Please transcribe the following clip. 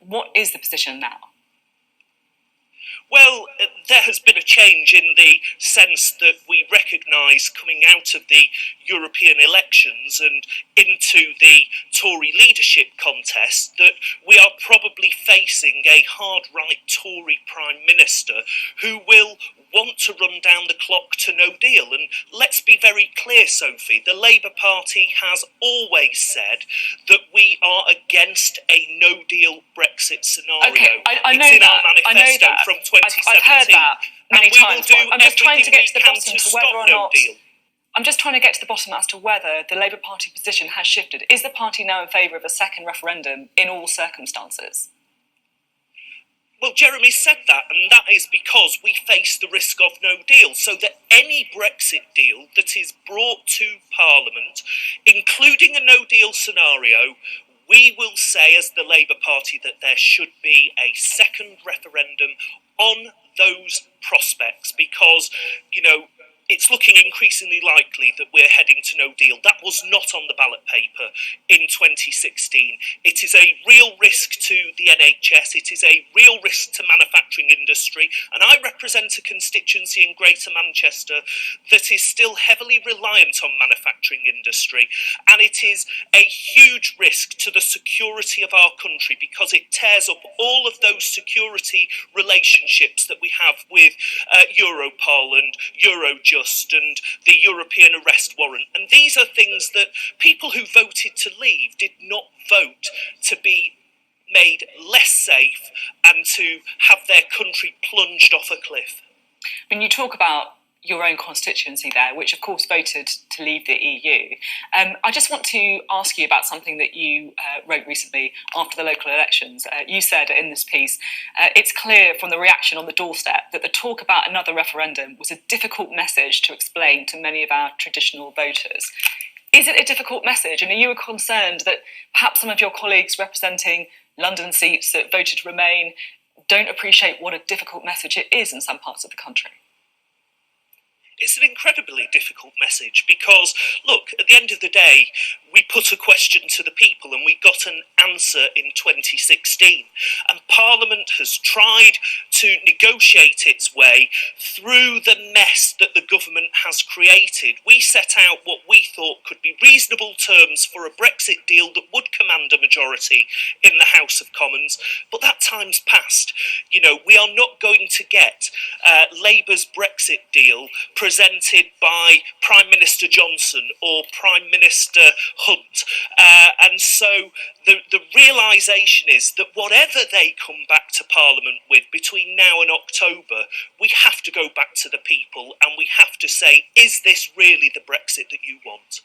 What is the position now? Well, there has been a change in the sense that we recognise coming out of the European elections and into the Tory leadership contest that we are probably facing a hard-right Tory Prime Minister who will want to run down the clock to no deal. And let's be very clear, Sophie, the Labour Party has always said that we are against a no-deal Brexit scenario. Okay, I know it's in that. our manifesto I know that. from 2017. I've heard that many times. I'm just trying to get to the bottom to whether or not. I'm just trying to get to the bottom as to whether the Labour Party position has shifted. Is the party now in favour of a second referendum in all circumstances? Well, Jeremy said that, and that is because we face the risk of no deal, so that any Brexit deal that is brought to Parliament, including a no-deal scenario, we will say as the Labour Party that there should be a second referendum on those prospects because, it's looking increasingly likely that we're heading to no deal. That was not on the ballot paper in 2016. It is a real risk to the NHS. It is a real risk to manufacturing industry. And I represent a constituency in Greater Manchester that is still heavily reliant on manufacturing industry. And it is a huge risk to the security of our country because it tears up all of those security relationships that we have with Europol and Eurojust and the European arrest warrant. And these are things that people who voted to leave did not vote to be made less safe and to have their country plunged off a cliff. When you talk about your own constituency there, which of course voted to leave the EU, I just want to ask you about something that you wrote recently after the local elections. You said in this piece, it's clear from the reaction on the doorstep that the talk about another referendum was a difficult message to explain to many of our traditional voters. Is it a difficult message? And are you concerned that perhaps some of your colleagues representing London seats that voted to remain don't appreciate what a difficult message it is in some parts of the country? It's an incredibly difficult message because, look, at the end of the day, we put a question to the people and we got an answer in 2016. And Parliament has tried to negotiate its way through the mess that the government has created. We set out what we thought could be reasonable terms for a Brexit deal that would command a majority in the House of Commons, but that time's passed. We are not going to get Labour's Brexit deal presented by Prime Minister Johnson or Prime Minister Hunt. And so the realisation is that whatever they come back to Parliament with between now and October, we have to go back to the people and we have to say, is this really the Brexit that you want?